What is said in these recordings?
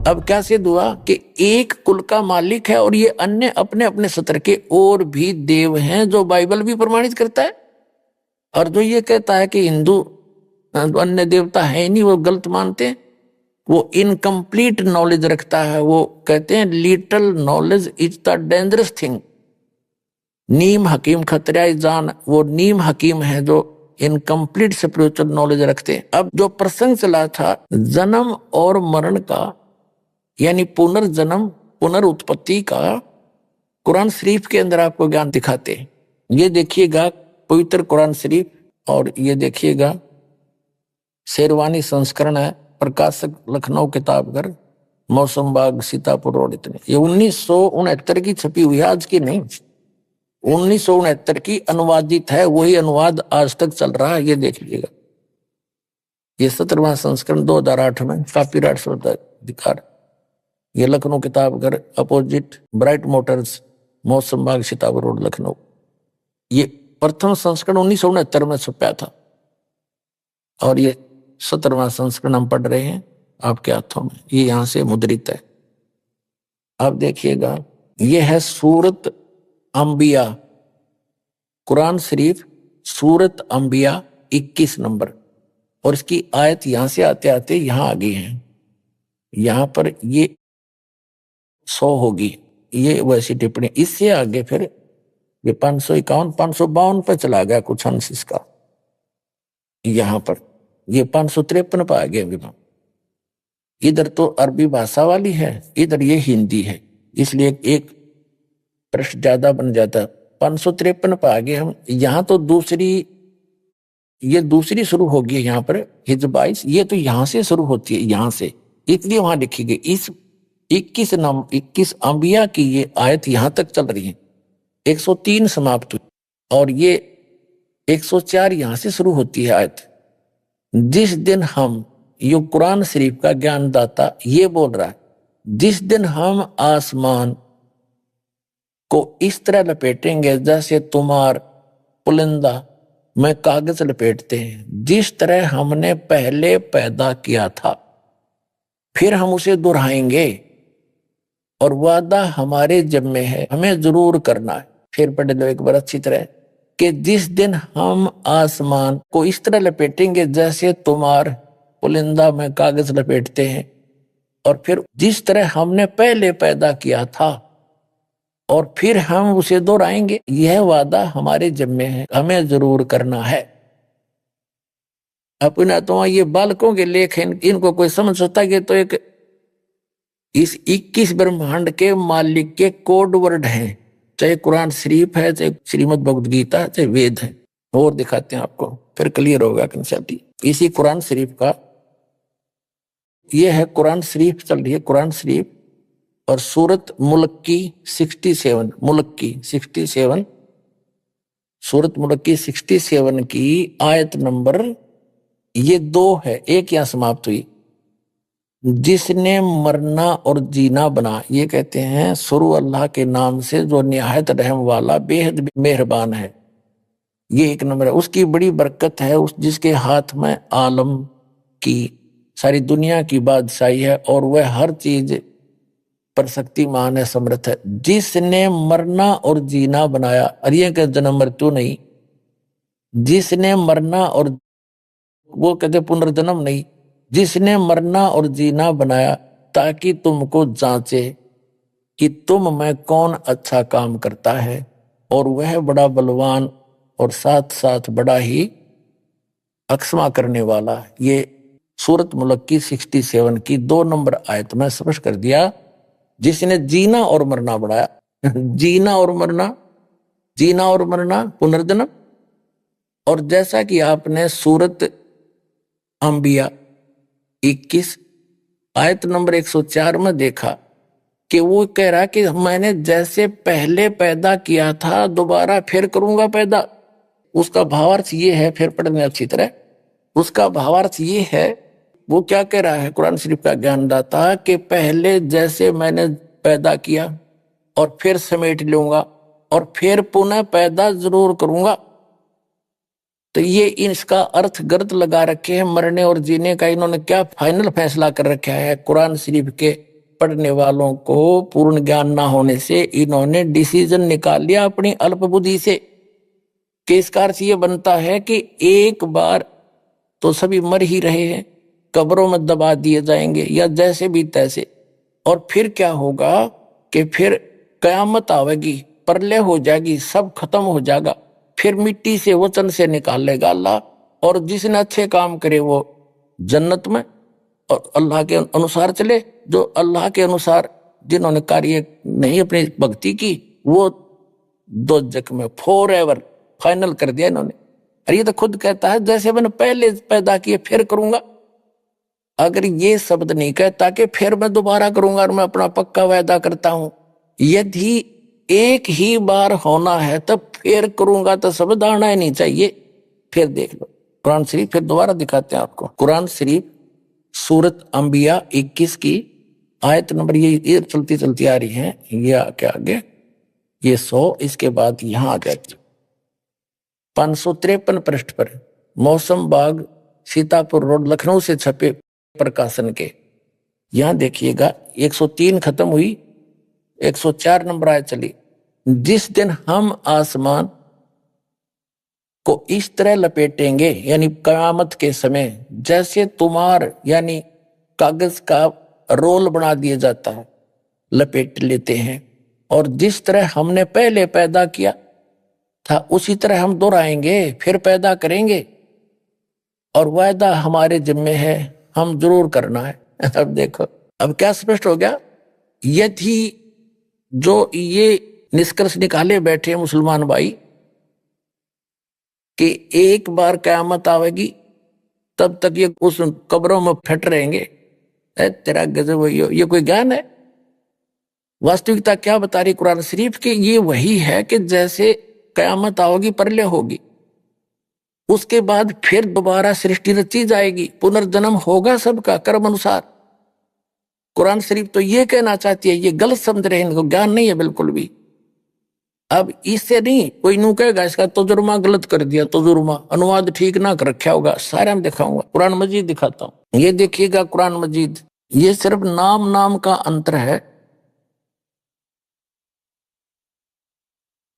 اب क्या सिद्ध हुआ कि एक कुल का मालिक है और ये अन्य अपने अपने सत्र के और भी देव हैं, जो बाइबल भी प्रमाणित करता है। और जो ये कहता है कि हिंदू अन्य देवता है नहीं, वो गलत मानते हैं, वो इनकम्प्लीट नॉलेज रखता है। वो कहते हैं little knowledge is the dangerous thing. नीम हकीम खतरा जान, वो नीम हकीम है जो इनकम्प्लीट स्पिरिचुअल नॉलेज रखते हैं। अब जो प्रसंग चला था जन्म और मरण का, यानी पुनर्जन्म पुनरुत्पत्ति का, कुरान शरीफ के अंदर आपको ज्ञान दिखाते हैं। ये देखिएगा पवित्र कुरान शरीफ, और ये देखिएगा शेरवानी संस्करण है, प्रकाशक लखनऊ किताबघर, मौसम बाग सीतापुर रोड। इतने ये 1969 की छपी हुई है, आज की नहीं, 1969 की अनुवादित है। वही अनुवाद आज तक चल रहा है, ये देख लीजिएगा। ये 17वां संस्करण 2008 में कॉपीराइट अधिकार। ये Lucknow Kitabghar, opposite bright Motors, मौसम बाग सीतापुर रोड लखनऊ। ये प्रथम संस्करण 1969 में छपा था, और ये 17वां संस्करण हम पढ़ रहे हैं आपके हाथों में, ये यहां से मुद्रित है। अब देखिएगा, ये है सूरत अंबिया, कुरान शरीफ सूरत अंबिया 21 नंबर, और इसकी आयत यहां से आते आते यहां आ गई है। यहां पर ये 100 होगी, ये वैसी टिप्पणी। इससे आगे फिर ये 551 552 पे चला गया कुछ अंश इसका। यहां पर ये 553 पे आ गया। इधर तो अरबी भाषा वाली है, इधर ये हिंदी है, इसलिए एक पृष्ठ ज्यादा बन जाता। 553 पे आ गए हम। यहाँ तो दूसरी, ये दूसरी शुरू होगी यहाँ पर हिज 22, ये तो यहाँ से शुरू होती है, यहाँ से, इसलिए वहां लिखी गई। इस 21 अंबिया की ये आयत यहाँ तक चल रही है, 103 समाप्त हुई, और ये 104 यहाँ से शुरू होती है आयत। जिस दिन हम, ये कुरान शरीफ का ज्ञानदाता ये बोल रहा है, जिस दिन हम आसमान को इस तरह लपेटेंगे जैसे तुम्हार पुलिंदा में कागज लपेटते हैं, जिस तरह हमने पहले पैदा किया था, फिर हम उसे दोहराएंगे, और वादा हमारे जिम्मे है, हमें जरूर करना है। फिर पढ़ लो एक बार अच्छी तरह, कि जिस दिन हम आसमान को इस तरह लपेटेंगे जैसे तुम्हार पुलिंदा में कागज लपेटते हैं, और फिर जिस तरह हमने पहले पैदा किया था, और फिर हम उसे दोहराएंगे, यह वादा हमारे जिम्मे है, हमें जरूर करना है। अपना तो ये बालकों के लेख हैं, इनको कोई समझ सकता है? तो एक इस 21 ब्रह्मांड के मालिक के कोड वर्ड हैं, चाहे कुरान शरीफ है, चाहे श्रीमद् भगवद गीता, चाहे वेद है। और दिखाते हैं आपको, फिर क्लियर होगा कंसेप्ट। इसी कुरान शरीफ का ये है, कुरान शरीफ चल रही है, कुरान शरीफ, और सूरत मुल्क की 67, मुल्क की 67, सूरत मुल्क की 67 की आयत नंबर ये 2 है, एक यहां समाप्त हुई। जिसने मरना और जीना बना, ये कहते हैं शुरू अल्लाह के नाम से जो निहायत रहम वाला बेहद मेहरबान है, ये एक नंबर है। उसकी बड़ी बरकत है, उस जिसके हाथ में आलम की सारी दुनिया की बादशाही है, और वह हर चीज पर शक्तिमान है, समर्थ है। जिसने मरना और जीना बनाया, और ये का जन्म मृत्यु नहीं, जिसने मरना, और वो कहते पुनर्जन्म नहीं, जिसने मरना और जीना बनाया ताकि तुमको जांचे कि तुम में कौन अच्छा काम करता है, और वह बड़ा बलवान और साथ साथ बड़ा ही अक्षमा करने वाला। ये सूरत मुल्क की 67 की 2 नंबर आयत में स्पष्ट कर दिया, जिसने जीना और मरना बनाया। जीना और मरना, जीना और मरना, पुनर्जन्म। और जैसा कि आपने सूरत अंबिया 21 आयत नंबर 104 में देखा कि वो कह रहा कि मैंने जैसे पहले पैदा किया था दोबारा फिर करूंगा पैदा। उसका भावार्थ ये है, फिर पढ़ने अच्छी तरह, उसका भावार्थ ये है, वो क्या कह रहा है कुरान शरीफ का ज्ञानदाता, कि पहले जैसे मैंने पैदा किया और फिर समेट लूंगा, और फिर पुनः पैदा जरूर करूंगा। तो ये इसका अर्थ गलत लगा रखे हैं मरने और जीने का। इन्होंने क्या फाइनल फैसला कर रखा है कुरान शरीफ के पढ़ने वालों को पूर्ण ज्ञान ना होने से इन्होंने डिसीजन निकाल लिया अपनी अल्प बुद्धि से कि इसका अर्थ ये बनता है कि एक बार तो सभी मर ही रहे हैं, कब्रों में दबा दिए जाएंगे या जैसे भी तैसे, और फिर क्या होगा कि फिर कयामत आवेगी, प्रलय हो जाएगी, सब खत्म हो जाएगा, फिर मिट्टी से वचन से निकाल लेगा अल्लाह, और जिसने अच्छे काम करे वो जन्नत में और अल्लाह के अनुसार चले, जो अल्लाह के अनुसार जिन्होंने कार्य नहीं अपनी भक्ति की वो दोजख में फॉर एवर फाइनल कर दिया इन्होंने। और ये तो खुद कहता है जैसे मैंने पहले पैदा किए फिर करूंगा। अगर ये शब्द नहीं कहता कि फिर मैं दोबारा करूंगा और मैं अपना पक्का वायदा करता हूं, यदि एक ही बार होना है तब फिर करूंगा तो शब्द आना ही नहीं चाहिए। फिर देख लो कुरान शरीफ, फिर दोबारा दिखाते हैं आपको। कुरान शरीफ सूरत अंबिया 21 की आयत नंबर ये चलती चलती आ रही है, ये आगे ये 100, इसके बाद यहां आ जाती 553 पृष्ठ पर मौसम बाग सीतापुर रोड लखनऊ से छपे प्रकाशन के। यहां देखिएगा 103 खत्म हुई, 104 नंबर आयत चली। जिस दिन हम आसमान को इस तरह लपेटेंगे यानी कयामत के समय जैसे तुमार यानी कागज का रोल बना दिया जाता है, लपेट लेते हैं, और जिस तरह हमने पहले पैदा किया था उसी तरह हम दोहराएंगे, फिर पैदा करेंगे, और वायदा हमारे जिम्मे है, हम जरूर करना है। अब देखो अब क्या स्पष्ट हो गया। यदि जो ये निष्कर्ष निकाले बैठे मुसलमान भाई कि एक बार कयामत आवेगी तब तक ये उस कब्रों में फट रहेंगे, तेरा गजब, ये कोई ज्ञान है? वास्तविकता क्या बता रही कुरान शरीफ की? ये वही है कि जैसे कयामत आओगी प्रलय होगी, उसके बाद फिर दोबारा सृष्टि रची जाएगी, पुनर्जन्म होगा सबका कर्म अनुसार। कुरान शरीफ तो ये कहना चाहती है, ये गलत समझ रहे हैं, इनको ज्ञान नहीं है बिल्कुल भी। अब इससे नहीं कोई नू कहेगा इसका तजुर्मा गलत कर दिया, तजुर्मा अनुवाद ठीक ना कर रखा होगा, सारा मैं दिखाऊंगा। कुरान मजीद दिखाता हूं, ये देखिएगा कुरान मजीद, ये सिर्फ नाम का अंतर है,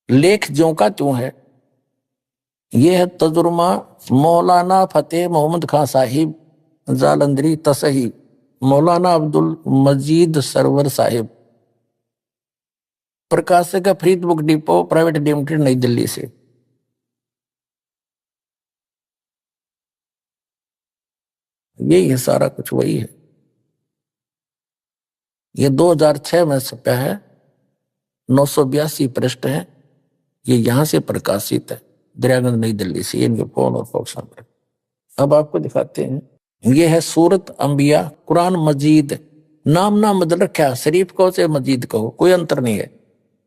लेख ज्यों का त्यों है। ये है तजुर्मा मौलाना फतेह मोहम्मद खान साहिब जालंधरी तसही, मौलाना अब्दुल मजीद सरवर साहिब, प्रकाशक है Farid book depot private limited नई दिल्ली से। यही है सारा कुछ, वही है। ये 2006 में छपा है, 982 पृष्ठ है, ये यहां से प्रकाशित है, दरियागंज नई दिल्ली से, इनके फोन और फॉक्स नंबर। अब आपको दिखाते हैं, ये है सूरत अंबिया कुरान मजीद, नाम ना बदल रखा, शरीफ कहो से मजीद कहो कोई अंतर नहीं है।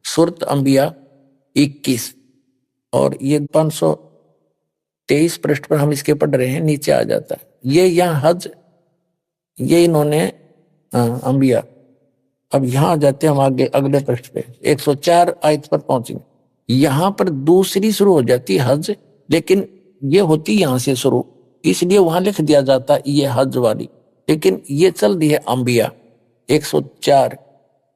सूरत अंबिया 21 और ये 523 पृष्ठ पर हम इसके पढ़ रहे हैं, नीचे आ जाता है ये यहाँ हज, ये इन्होंने अंबिया। अब यहां आ जाते हैं हम आगे अगले पृष्ठ पे 104 आयत पर पहुंचेंगे। यहां पर दूसरी शुरू हो जाती हज, लेकिन ये होती यहां से शुरू, इसलिए वहां लिख दिया जाता ये हज वाली, लेकिन ये चल रही है अंबिया 104।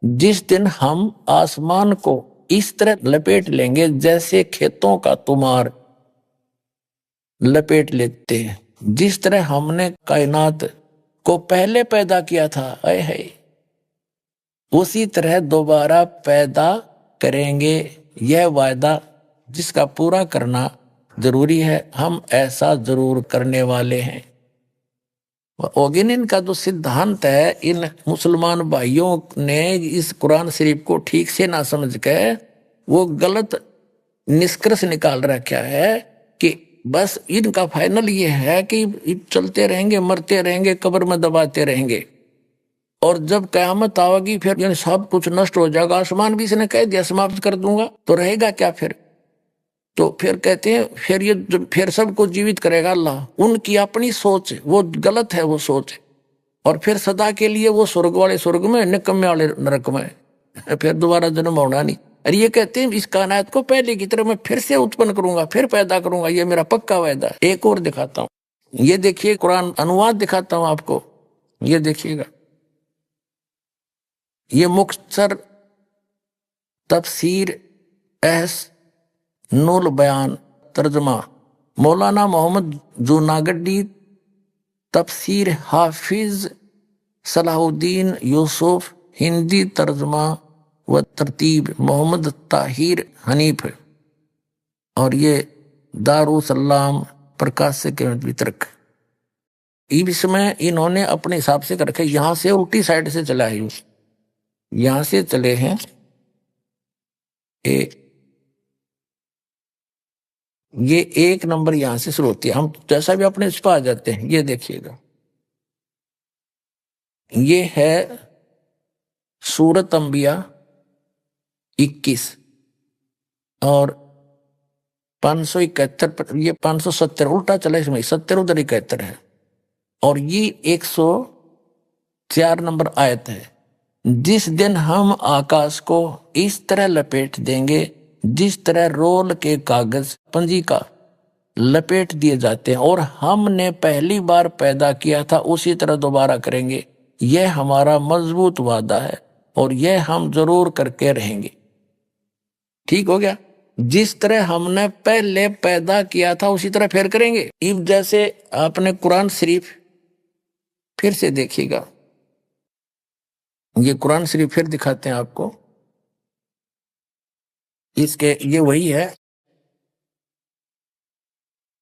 जिस दिन हम आसमान को इस तरह लपेट लेंगे जैसे खेतों का तुमार लपेट लेते हैं, जिस तरह हमने कायनात को पहले पैदा किया था, आए है उसी तरह दोबारा पैदा करेंगे। यह वायदा जिसका पूरा करना जरूरी है, हम ऐसा जरूर करने वाले हैं। ओगिन इनका जो सिद्धांत है, इन मुसलमान भाइयों ने इस कुरान शरीफ को ठीक से ना समझ के वो गलत निष्कर्ष निकाल रखा है कि बस इनका फाइनल ये है कि चलते रहेंगे, मरते रहेंगे, कब्र में दबाते रहेंगे, और जब कयामत आवेगी फिर यानी सब कुछ नष्ट हो जाएगा, आसमान भी इसने कह दिया समाप्त कर दूंगा, तो रहेगा क्या फिर? तो फिर कहते हैं फिर ये फिर सबको जीवित करेगा अल्लाह। उनकी अपनी सोच वो गलत है, वो सोच, और फिर सदा के लिए वो स्वर्ग वाले स्वर्ग में, निकम्मे वाले नरक में, फिर दोबारा जन्म होना नहीं। और ये कहते हैं इस कायनात को पहले की तरह मैं फिर से उत्पन्न करूंगा, फिर पैदा करूंगा, ये मेरा पक्का वायदा है। एक और दिखाता हूँ, ये देखिए कुरान अनुवाद दिखाता हूँ आपको, ये देखिएगा। ये मुख्तसर तफसीर एहस नुल बयान तर्जमा मौलाना मोहम्मद जूनागढ़ी, तफसीर हाफिज सलाहुद्दीन यूसुफ, हिंदी तर्जमा व तरतीब मोहम्मद ताहिर हनीफ, और ये दारुसलाम प्रकाशक वितरक। इसमें इन्होंने अपने हिसाब से कर रखे, यहां से उल्टी साइड से चला है, यहां से चले हैं ये 1 नंबर यहां से शुरू होती है। हम जैसा भी अपने इस पर आ जाते हैं, ये देखिएगा, ये है सूरत अंबिया 21 और 571 पर, ये 570 उल्टा चला, इसमें 70 उधर 71 है, और ये 104 नंबर आयत है। जिस दिन हम आकाश को इस तरह लपेट देंगे जिस तरह रोल के कागज पंजी का लपेट दिए जाते हैं, और हमने पहली बार पैदा किया था उसी तरह दोबारा करेंगे। यह हमारा मजबूत वादा है और यह हम जरूर करके रहेंगे। ठीक हो गया, जिस तरह हमने पहले पैदा किया था उसी तरह फिर करेंगे। इब जैसे आपने कुरान शरीफ फिर से देखिएगा, ये कुरान शरीफ फिर दिखाते हैं आपको, इसके ये वही है,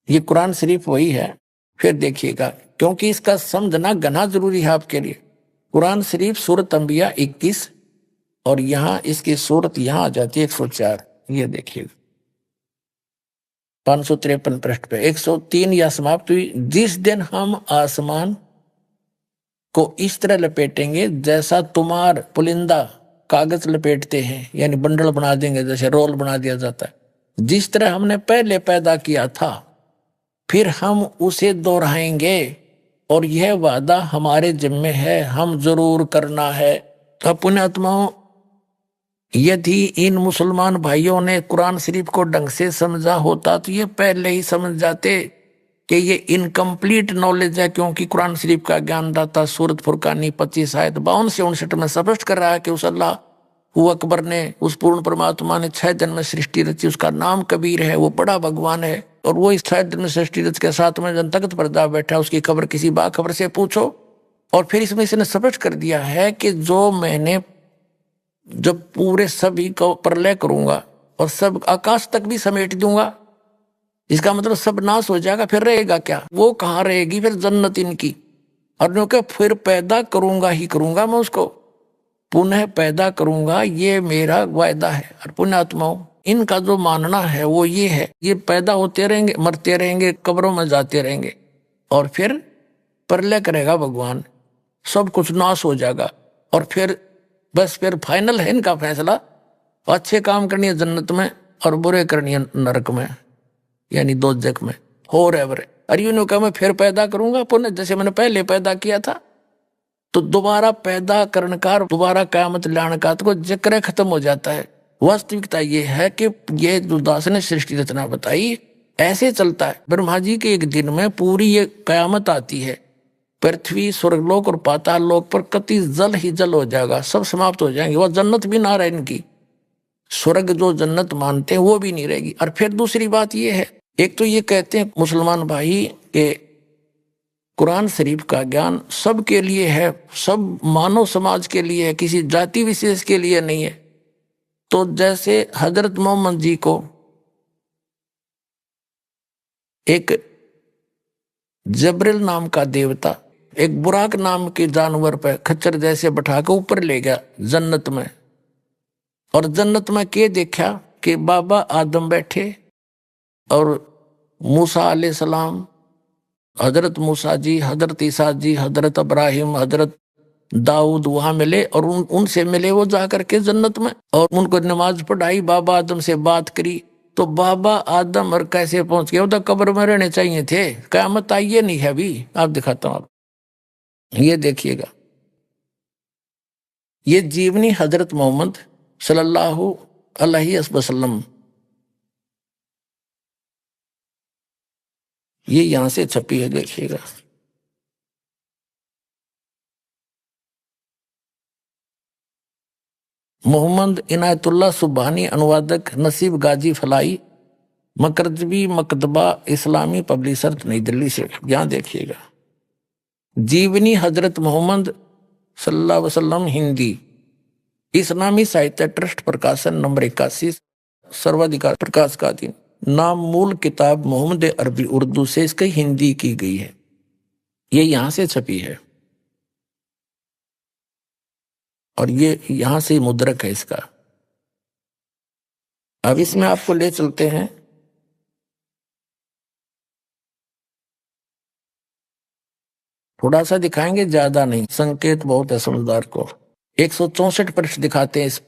ये कुरान शरीफ वही है। फिर देखिएगा, क्योंकि इसका समझना घना जरूरी है आपके लिए। कुरान शरीफ सूरत अंबिया 21 और यहां इसकी सूरत यहां आ जाती है 104, ये देखिएगा 553 पृष्ठ पे 103 या समाप्त हुई। जिस दिन हम आसमान को इस तरह लपेटेंगे जैसा तुम्हार पुलिंदा कागज लपेटते हैं, यानी बंडल बना देंगे, जैसे रोल बना दिया जाता है, जिस तरह हमने पहले पैदा किया था फिर हम उसे दोहराएंगे, और यह वादा हमारे जिम्मे है, हम जरूर करना है। तो पुण्यात्माओं, यदि इन मुसलमान भाइयों ने कुरान शरीफ को ढंग से समझा होता तो ये पहले ही समझ जाते कि ये इनकम्प्लीट नॉलेज है, क्योंकि कुरान शरीफ का ज्ञान दाता सूरत फुरकानी 25 आयत 52 से 59 में स्पष्ट कर रहा है कि उस अल्लाह वो अकबर ने, उस पूर्ण परमात्मा ने 6 दिन में सृष्टि रची, उसका नाम कबीर है, वो बड़ा भगवान है, और वो इस 6 दिन में सृष्टि रच के 7वें दिन तख्त पर जा बैठा, उसकी खबर किसी बाखबर से पूछो। और फिर इसमें इसने स्पष्ट कर दिया है कि जो मैंने जब पूरे सभी को प्रलय करूंगा और सब आकाश तक भी समेट दूंगा, इसका मतलब सब नाश हो जाएगा, फिर रहेगा क्या? वो कहाँ रहेगी फिर जन्नत इनकी। और क्योंकि फिर पैदा करूंगा ही करूंगा, मैं उसको पुनः पैदा करूंगा, ये मेरा वायदा है। और पुण्यात्माओं, इनका जो मानना है वो ये है, ये पैदा होते रहेंगे, मरते रहेंगे, कब्रों में जाते रहेंगे, और फिर प्रलय करेगा भगवान, सब कुछ नाश हो जाएगा, और फिर बस फिर फाइनल है इनका फैसला, अच्छे काम करनी है जन्नत में और बुरे करनी है नरक में, यानी दोजख में, हो रहे। और यूं कहा मैं फिर पैदा करूंगा पुनः जैसे मैंने पहले पैदा किया था। तो दोबारा पैदा करने का, दोबारा कयामत लाने का तो जिक्र खत्म हो जाता है। वास्तविकता ये है कि ये जो दास ने सृष्टि रचना बताई ऐसे चलता है। ब्रह्मा जी के एक दिन में पूरी ये कयामत आती है, पृथ्वी स्वर्गलोक और पाताल लोक पर कति जल ही जल हो जाएगा, सब समाप्त हो जाएंगे, वह जन्नत भी ना रहे इनकी, स्वर्ग जो जन्नत मानते हैं वो भी नहीं रहेगी। और फिर दूसरी बात ये है, एक तो ये कहते हैं मुसलमान भाई के कुरान शरीफ का ज्ञान सबके लिए है, सब मानव समाज के लिए है, किसी जाति विशेष के लिए नहीं है। तो जैसे हजरत मोहम्मद जी को एक जबरिल नाम का देवता एक बुराक नाम के जानवर पर खच्चर जैसे बैठा के ऊपर ले गया जन्नत में, और जन्नत में के देखा कि बाबा आदम बैठे और मूसा अलैहि सलाम, हजरत मूसा जी, हजरत ईसा जी, हजरत इब्राहिम, हजरत दाऊद वहां मिले, और उनसे मिले वो जाकर के जन्नत में, और उनको नमाज पढ़ाई, बाबा आदम से बात करी। तो बाबा आदम और कैसे पहुंच गए? उधर कब्र में रहने चाहिए थे, कयामत आई ये नहीं है अभी, आप दिखाता हूं आप, ये देखिएगा, ये जीवनी हजरत मोहम्मद सल्लल्लाहु अलैहि वसल्लम, ये यहां से छपी है, देखिएगा। मोहम्मद इनायतुल्लाह सुबहानी, अनुवादक नसीब गाजी फलाई, मकरजबी मकतबा इस्लामी पब्लिशर नई दिल्ली से। यहाँ देखिएगा, जीवनी हजरत मोहम्मद सल्लल्लाहु अलैहि वसल्लम हिंदी, इस्लामी साहित्य ट्रस्ट प्रकाशन नंबर 81, सर्वाधिकार प्रकाश का अधीन। नाम मूल किताब मोहम्मद अरबी उर्दू से इसकी हिंदी की गई है, ये यहां से छपी है और ये यहां से मुद्रक है इसका। अब इसमें आपको ले चलते हैं थोड़ा सा दिखाएंगे, ज्यादा नहीं, संकेत बहुत है समझदार को। 164 पृष्ठ दिखाते हैं इस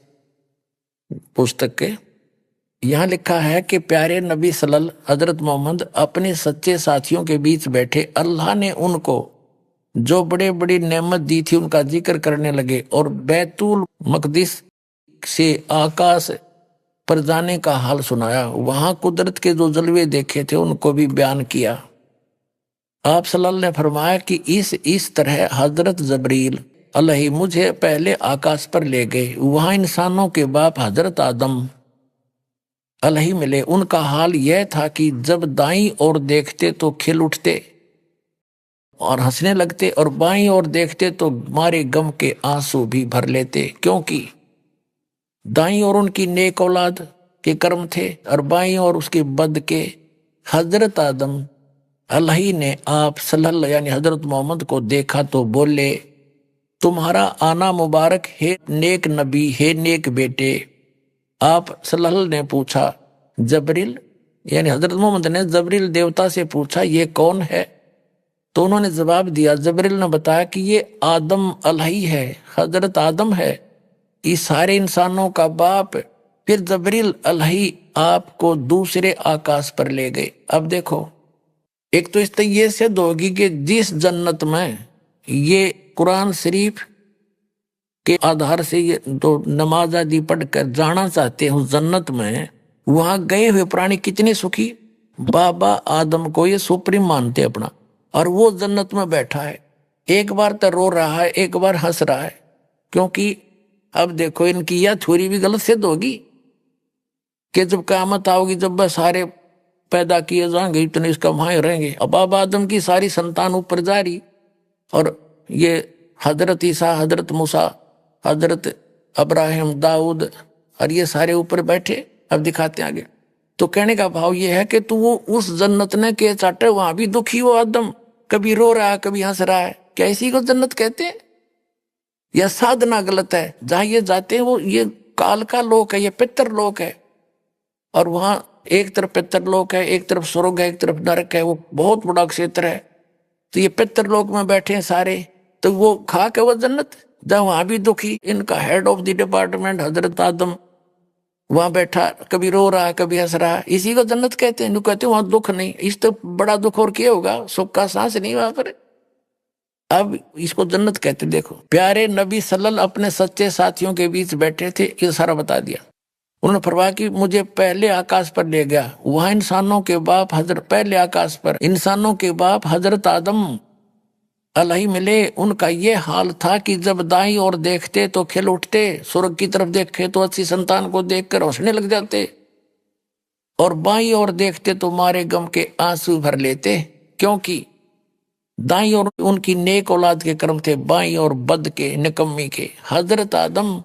पुस्तक के। यहाँ लिखा है कि प्यारे नबी सल्लल्लाहु हजरत मोहम्मद अपने सच्चे साथियों के बीच बैठे, अल्लाह ने उनको जो बड़े बड़ी नेमत दी थी उनका जिक्र करने लगे और बैतुल मकदिस से आकाश पर जाने का हाल सुनाया। वहां कुदरत के जो जलवे देखे थे उनको भी बयान किया। आप सल्लल्लाहु ने फरमाया कि इस तरह हजरत जबरील अलैहि मुझे पहले आकाश पर ले गए। वहां इंसानों के बाप हजरत आदम अलैहि मिले। उनका हाल यह था कि जब दाईं ओर देखते तो खिल उठते और हंसने लगते और बाईं ओर देखते तो मारे गम के आंसू भी भर लेते, क्योंकि दाईं ओर उनकी नेक औलाद के कर्म थे और बाईं ओर उसके बद के। हजरत आदम अलैहि ने आप सल्लल्लाहु यानी हजरत मोहम्मद को देखा तो बोले, तुम्हारा आना मुबारक है नेक नबी, है नेक बेटे। आप सल्लल्लाहु ने पूछा, जबरील यानी हजरत मोहम्मद ने जबरील देवता से पूछा, ये कौन है? तो उन्होंने जवाब दिया, जबरील ने बताया कि ये आदम अलैहि है, हजरत आदम है, इस सारे इंसानों का बाप। फिर जबरील अलैहि आपको दूसरे आकाश पर ले गए। अब देखो, एक तो इस तरह ये सिद्ध होगी कि जिस जन्नत में ये कुरान शरीफ के आधार से ये तो नमाज आदि पढ़कर जाना चाहते हैं उस जन्नत में, वहां गए हुए प्राणी कितने सुखी। बाबा आदम को ये सुप्रीम मानते अपना, और वो जन्नत में बैठा है, एक बार तो रो रहा है, एक बार हंस रहा है। क्योंकि अब देखो इनकी यह थ्योरी भी गलत सिद्ध होगी कि जब क़यामत आओगी, जब वह सारे पैदा किए जाएंगे इतने इसका वहां रहेंगे। अब बाबा आदम की सारी संतान ऊपर जा रही और ये हजरत ईसा, हजरत मूसा, हजरत अब्राहिम, दाऊद और ये सारे ऊपर बैठे। अब दिखाते आगे। तो कहने का भाव ये है कि तू वो उस जन्नत ने के चाटे, वहां भी दुखी वो आदम, कभी रो रहा है कभी हंस रहा है। क्या इसी को जन्नत कहते हैं? यह साधना गलत है। जहां ये जाते हैं वो ये काल का लोक है, ये पितर लोक है, और वहां एक तरफ पितर लोक है, एक तरफ स्वर्ग है, एक तरफ नरक है। वो बहुत बड़ा क्षेत्र है। तो ये पितर लोक में बैठे हैं सारे, तो वो खा के वो जन्नत, जहां वहां भी दुखी। इनका हेड ऑफ द डिपार्टमेंट हजरत आदम वहां बैठा, कभी रो रहा है कभी हंस रहा है, इसी को जन्नत कहते हैं। कहते हैं वहां दुख नहीं, इस तो बड़ा दुख और क्या होगा, सुख का सांस नहीं वहां पर। अब इसको जन्नत कहते। देखो, प्यारे नबी सल्लल्लाहु अपने सच्चे साथियों के बीच बैठे थे, ये सारा बता दिया। उन्होंने फरमाया कि मुझे पहले आकाश पर ले गया। वहां इंसानों के बाप हजरत, पहले आकाश पर इंसानों के बाप हजरत आदम अलैहि मिले। उनका ये हाल था कि जब दाईं ओर देखते तो खिल उठते, स्वर्ग की तरफ देखे तो अच्छी संतान को देखकर हंसने लग जाते, और बाईं ओर देखते तो मारे गम के आंसू भर लेते, क्योंकि दाईं ओर उनकी नेक औलाद के कर्म थे, बाईं ओर बद के निकम्मी के। हजरत आदम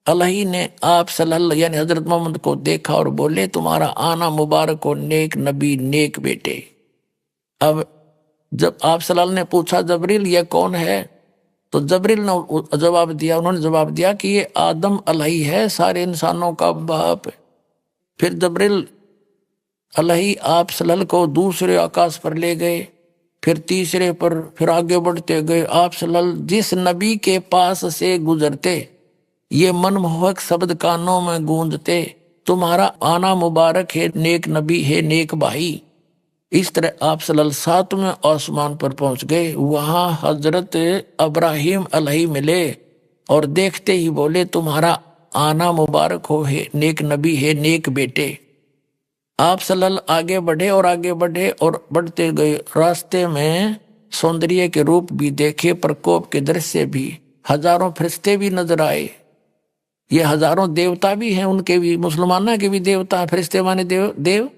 अलैहि ने आप सल्लल्लाहु यानी हजरत मोहम्मद को देखा और बोले, तुम्हारा आना मुबारक हो नेक नबी, नेक बेटे। अब जब आप सल्लल्लाहु ने पूछा, जबरील ये कौन है? तो जबरील ने जवाब दिया, उन्होंने जवाब दिया कि ये आदम अलैहि है, सारे इंसानों का बाप। फिर जबरील अलैहि आप सल्लल्लाहु को दूसरे आकाश पर ले गए, फिर तीसरे पर, फिर आगे बढ़ते गए। आप सल्लल्लाहु जिस नबी के पास से गुजरते ये मनमोहक शब्द कानों में गूंजते, तुम्हारा आना मुबारक है नेक नबी, है नेक भाई। इस तरह आप सल्लल्लाहु 7वें आसमान पर पहुंच गए। वहां हजरत अब्राहिम अलैहि मिले और देखते ही बोले, तुम्हारा आना मुबारक हो, है नेक नबी, है नेक बेटे। आप सल्लल्लाहु आगे बढ़े और आगे बढ़े और बढ़ते गए। रास्ते में सौंदर्य के रूप भी देखे, प्रकोप के दृश्य भी, हजारों फरिश्ते भी नजर आए। ये हजारों देवता भी हैं, उनके भी, मुसलमानों के भी देवता हैं, फरिश्ते माने देव,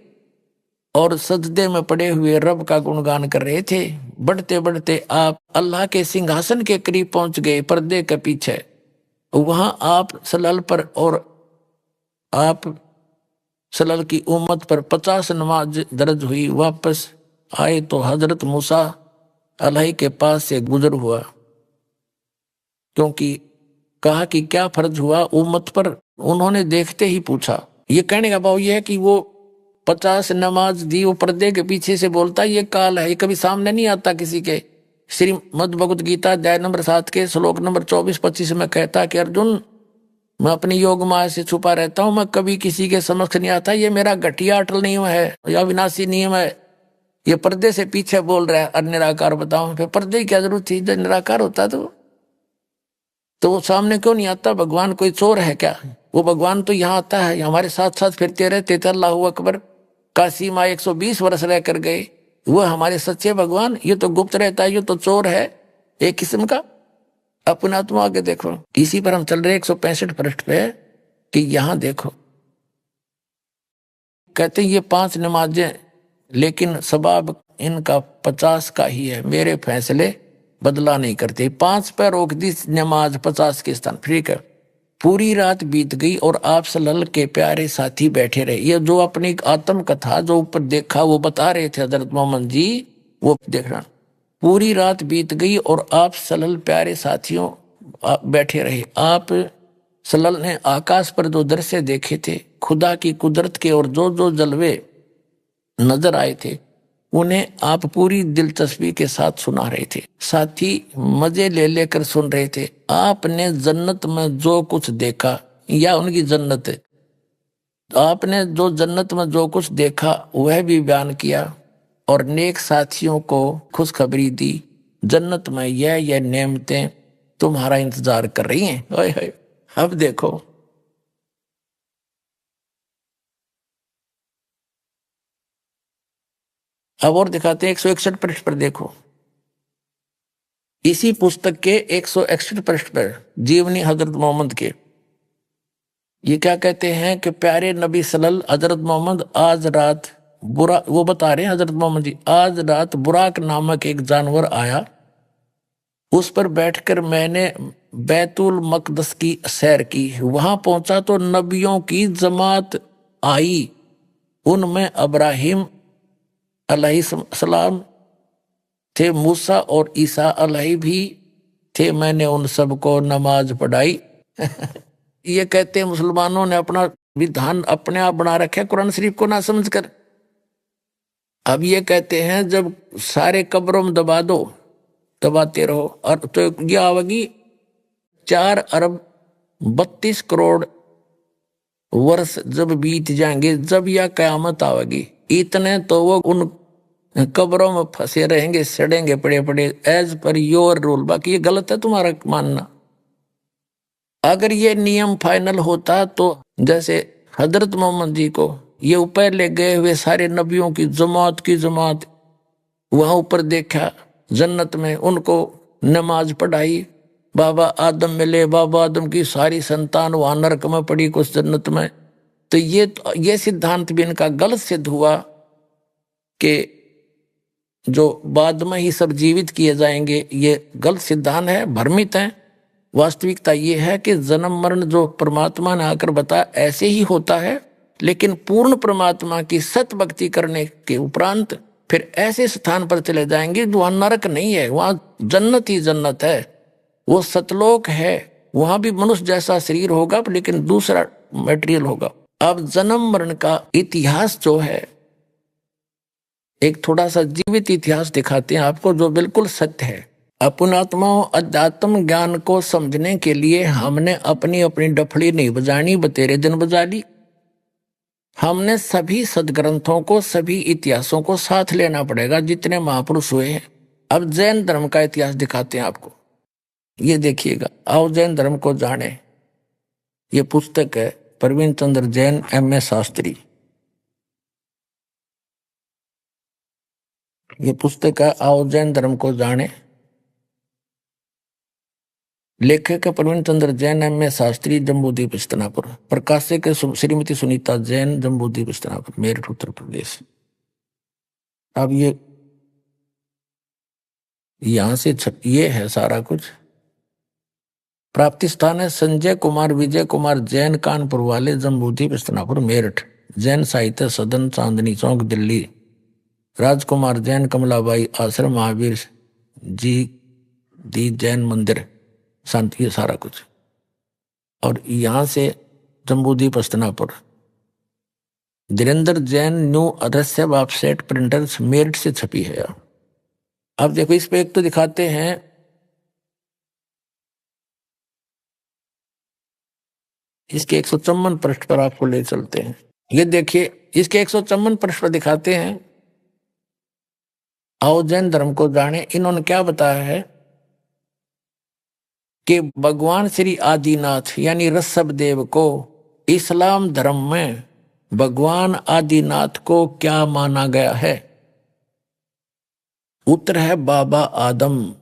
और सजदे में पड़े हुए रब का गुणगान कर रहे थे। बढ़ते बढ़ते आप अल्लाह के सिंहासन के करीब पहुंच गए, पर्दे के पीछे। वहां आप सलल पर, और आप सलल की उम्मत पर 50 नमाज दर्ज हुई। वापस आए तो हजरत मूसा अलैहि के पास से गुजर हुआ, क्योंकि कहा कि क्या फर्ज हुआ उम्मत पर। उन्होंने देखते ही पूछा, ये कहने का भाव ये है कि वो 50 नमाज दी, वो पर्दे के पीछे से बोलता ये काल है, ये कभी सामने नहीं आता किसी के। श्रीमद् भगवत गीता अध्याय नंबर 7 के श्लोक नंबर 24-25 में कहता कि अर्जुन, मैं अपनी योग माया से छुपा रहता हूं, मैं कभी किसी के समक्ष नहीं आता, ये मेरा घटिया अटल नियम है या विनाशी नियम है। ये पर्दे से पीछे बोल रहा है, निराकार बताओ, फिर पर्दे की क्या जरूरत थी, जब निराकार होता तो वो सामने क्यों नहीं आता? भगवान कोई चोर है क्या? वो भगवान तो यहाँ आता है, हमारे साथ साथ फिरते रहते थे। अल्लाह अकबर, काशी माँ 120 वर्ष रह कर गए, वो हमारे सच्चे भगवान। ये तो गुप्त रहता है, ये तो चोर है एक किस्म का। अपना तुम आगे देखो, इसी पर हम चल रहे 165 पृष्ठ पे, कि यहां देखो कहते ये 5 नमाजें, लेकिन सबाब इनका 50 का ही है, मेरे फैसले बदला नहीं करते। 5 पर रोक दी नमाज, 50 के स्थान। ठीक है, पूरी रात बीत गई और आप सल्लल्लाहु के प्यारे साथी बैठे रहे। ये जो अपनी आत्म कथा जो ऊपर देखा वो बता रहे थे हजरत मोहम्मद जी, वो देखना। पूरी रात बीत गई और आप सल्लल्लाहु प्यारे साथियों बैठे रहे। आप सल्लल्लाहु ने आकाश पर जो दृश्य देखे थे, खुदा की कुदरत के, और जो जो जलवे नजर आए थे, उन्हें आप पूरी दिलचस्पी के साथ सुना रहे थे। साथी मजे ले लेकर सुन रहे थे। आपने जन्नत में जो कुछ देखा, या उनकी जन्नत, आपने जो जन्नत में जो कुछ देखा वह भी बयान किया, और नेक साथियों को खुशखबरी दी। जन्नत में यह नेमतें तुम्हारा इंतजार कर रही हैं। ओए होए, अब देखो, अब और दिखाते हैं 161 पृष्ठ पर। देखो, इसी पुस्तक के 161 पृष्ठ पर जीवनी हजरत मोहम्मद के, ये क्या कहते हैं कि प्यारे नबी सल्लल्लाहु हजरत मोहम्मद, आज रात बुरा, वो बता रहे हैं हजरत मोहम्मद जी, आज रात बुराक नामक एक जानवर आया, उस पर बैठकर मैंने बैतुल मकदस की सैर की। वहां पहुंचा तो नबियों की जमात आई, उनमें अब्राहिम अलैहिस्सलाम थे, मूसा और ईसा अलैहि भी थे। मैंने उन सबको नमाज पढ़ाई। ये कहते हैं मुसलमानों ने अपना विधान अपने आप बना रखे कुरान शरीफ को ना समझकर। अब ये कहते हैं जब सारे कब्रों में दबा दो, दबाते रहो, और तो ये आवेगी 4 अरब 32 करोड़ वर्ष जब बीत जाएंगे, जब यह कयामत आवेगी, इतने तो वो उन कब्रों में फंसे रहेंगे, सड़ेंगे पड़े पड़े, एज पर योर रूल। बाकी ये गलत है तुम्हारा मानना। अगर ये नियम फाइनल होता तो जैसे हजरत मोहम्मद जी को ये ऊपर ले गए हुए सारे नबियों की जमात वहां ऊपर देखा जन्नत में, उनको नमाज पढ़ाई, बाबा आदम मिले, बाबा आदम की सारी संतान वहां नरक में पड़ी, कुछ जन्नत में। तो ये सिद्धांत भी इनका गलत सिद्ध हुआ कि जो बाद में ही सब जीवित किए जाएंगे। ये गलत सिद्धांत है, भ्रमित है। वास्तविकता ये है कि जन्म मरण जो परमात्मा ने आकर बताया ऐसे ही होता है, लेकिन पूर्ण परमात्मा की सत भक्ति करने के उपरांत फिर ऐसे स्थान पर चले जाएंगे जो वहां नरक नहीं है, वहां जन्नत ही जन्नत है, वो सतलोक है। वहां भी मनुष्य जैसा शरीर होगा लेकिन दूसरा मटेरियल होगा। अब जन्म मरण का इतिहास जो है, एक थोड़ा सा जीवित इतिहास दिखाते हैं आपको जो बिल्कुल सत्य है। अपनात्माओं, अध्यात्म ज्ञान को समझने के लिए हमने अपनी अपनी डफड़ी नहीं बजानी, बतेरे दिन बजा ली। हमने सभी सदग्रंथों को, सभी इतिहासों को साथ लेना पड़ेगा जितने महापुरुष हुए हैं। अब जैन धर्म का इतिहास दिखाते हैं आपको, ये देखिएगा, आओ जैन धर्म को जाने। ये पुस्तक है प्रवीण चंद्र जैन, M.A. शास्त्री। ये पुस्तक है आओ जैन धर्म को जाने। लेखक है प्रवीण चंद्र जैन, M.A. शास्त्री, जम्बूद्वीप हस्तिनापुर। प्रकाशक है श्रीमती सुनीता जैन, जम्बूद्वीप हस्तिनापुर, मेरठ उत्तर प्रदेश। अब यहां से ये है सारा कुछ। प्राप्ति स्थान है संजय कुमार विजय कुमार जैन, कानपुर वाले, जम्बूद्वीप हस्तिनापुर, मेरठ। जैन साहित्य सदन, चांदनी चौक, दिल्ली। राजकुमार जैन, कमलाबाई आश्रम, महावीर जी दी जैन मंदिर, शांति, ये सारा कुछ। और यहां से जम्बूद्वीप हस्तिनापुर। धीरेन्द्र जैन, न्यू अदस्य ऑफसेट प्रिंटर्स, मेरठ से छपी है। अब देखो इस पे एक तो दिखाते हैं इसके 154 पृष्ठ पर आपको ले चलते हैं। ये देखिए इसके 154 पृष्ठ पर दिखाते हैं। आओ जैन धर्म को जाने। इन्होंने क्या बताया है कि भगवान श्री आदिनाथ यानी ऋषभ देव को इस्लाम धर्म में भगवान आदिनाथ को क्या माना गया है? उत्तर है बाबा आदम।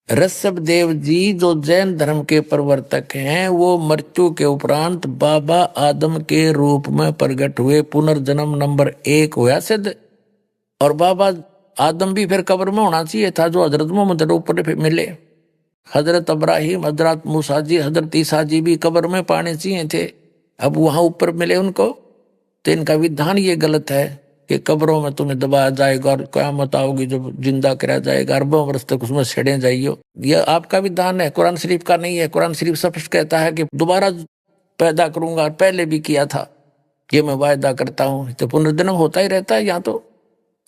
ऋषभ देव जी जो जैन धर्म के प्रवर्तक हैं, वो मृत्यु के उपरांत बाबा आदम के रूप में प्रकट हुए। पुनर्जन्म नंबर 1 हुआ सिद्ध। और बाबा आदम भी फिर कब्र में होना चाहिए था, जो हजरत मोहम्मद ऊपर मिले। हजरत इब्राहिम, हजरत मूसा जी, हजरत ईसा जी भी कब्र में पाने चाहिए थे, अब वहां ऊपर मिले उनको। तो इनका विधान ये गलत है कि कब्रों में तुम्हें दबाया जाएगा और क़यामत आओगी जब जिंदा कराया जाएगा, अरबों वर्ष तक उसमें छेड़े जाइयो। यह आपका विधान है, कुरान शरीफ का नहीं है। कुरान शरीफ स्पष्ट कहता है कि दोबारा पैदा करूंगा, पहले भी किया था, ये मैं वायदा करता हूं। तो पुनर्जन्म होता ही रहता है यहाँ तो।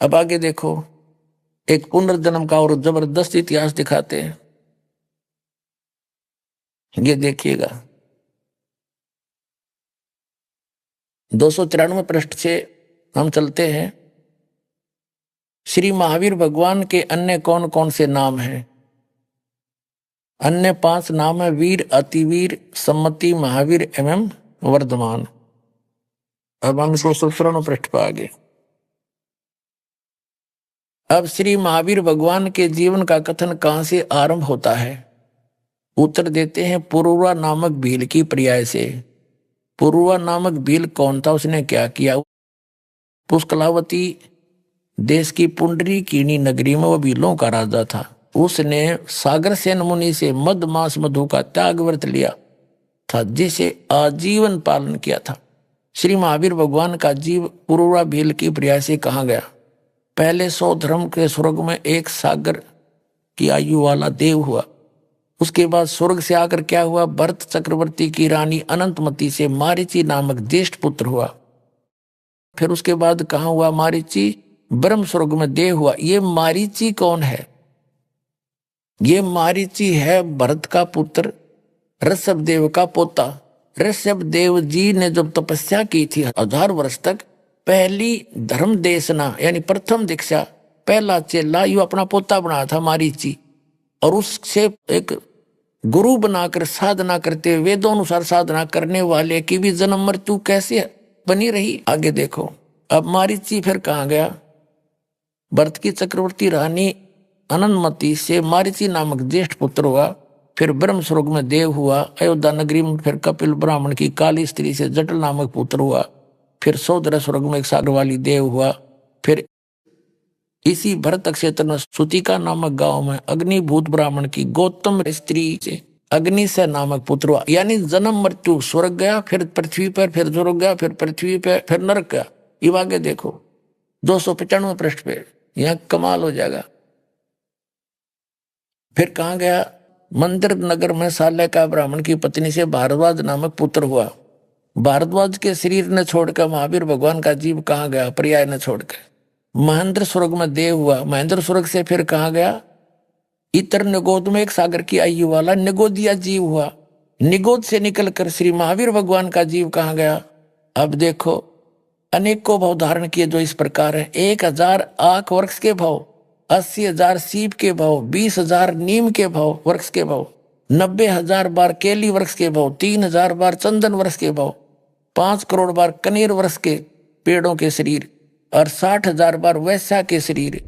अब आगे देखो, एक पुनर्जन्म का और जबरदस्त इतिहास दिखाते हैं। ये देखिएगा 293 पृष्ठ से हम चलते हैं। श्री महावीर भगवान के अन्य कौन कौन से नाम हैं? अन्य 5 नाम है वीर, अतिवीर, सम्मति, महावीर एवं वर्धमान। अब हम 293 पृष्ठ पर आगे। अब श्री महावीर भगवान के जीवन का कथन कहां से आरंभ होता है? उत्तर देते हैं पुरुवा नामक भील की पर्याय से। पुरुवा नामक भील कौन था? उसने क्या किया? पुष्कलावती देश की पुंडरी कीनी नगरी में वो भीलों का राजा था। उसने सागर सेन मुनि से मद मास मधु का त्याग व्रत लिया था, जिसे आजीवन पालन किया था। श्री महावीर भगवान का जीव पुरुवा भील की पर्याय से कहा गया। पहले 100 धर्म के स्वर्ग में एक सागर की आयु वाला देव हुआ। उसके बाद स्वर्ग से आकर क्या हुआ? भरत चक्रवर्ती की रानी अनंतमती से मारीची नामक ज्येष्ठ पुत्र हुआ। फिर उसके बाद कहाँ हुआ? मारीची ब्रह्म स्वर्ग में देव हुआ। ये मारीची कौन है? ये मारीची है भरत का पुत्र, ऋषभ देव का पोता। ऋषभ देव जी ने जब तपस्या की थी 1000 वर्ष तक, पहली धर्म देशना यानी प्रथम दीक्षा, पहला चेला यू अपना पोता बनाया था मारीची। और उससे एक गुरु बनाकर साधना करते, वेदों अनुसार साधना करने वाले की भी जन्म मृत्यु कैसे बनी रही? आगे देखो। अब मारीची फिर कहाँ गया? भरत की चक्रवर्ती रानी अनंतमती से मारीची नामक ज्येष्ठ पुत्र हुआ। फिर ब्रह्म स्वर्ग में देव हुआ। अयोध्या नगरी में फिर कपिल ब्राह्मण की काली स्त्री से जटल नामक पुत्र हुआ। फिर सौदर स्वर्ग में एक सागर वाली देव हुआ। फिर इसी भरत क्षेत्र में सुतिका नामक गांव में अग्निभूत ब्राह्मण की गौतम स्त्री से अग्नि से नामक पुत्र हुआ। यानी जन्म मृत्यु, स्वर्ग गया, फिर पृथ्वी पर, फिर स्वर्ग गया, फिर पृथ्वी पर, फिर नरक गया। ये आगे देखो 295 पृष्ठ पे, यहाँ कमाल हो जाएगा। फिर कहाँ गया? मंदिर नगर में साले का ब्राह्मण की पत्नी से भारद्वाज नामक पुत्र हुआ। भारद्वाज के शरीर ने छोड़कर महावीर भगवान का जीव कहाँ गया? पर्याय ने छोड़कर महेंद्र स्वर्ग में देव हुआ। महेंद्र स्वर्ग से फिर कहाँ गया? इतर निगोद में एक सागर की आयु वाला निगोदिया जीव हुआ। निगोद से निकलकर श्री महावीर भगवान का जीव कहाँ गया? अब देखो, अनेकों भाव धारण किए जो इस प्रकार है। 1000 आख वृक्ष के भाव, 80,000 सीप के भाव, 20,000 नीम के भाव वृक्ष के भाव, 90,000 बार केली वृक्ष के भाव, 3,000 बार चंदन वृक्ष के भाव, 5 करोड़ बार कनेर वृक्ष के पेड़ों के शरीर और 60,000 बार वैश्या के शरीर।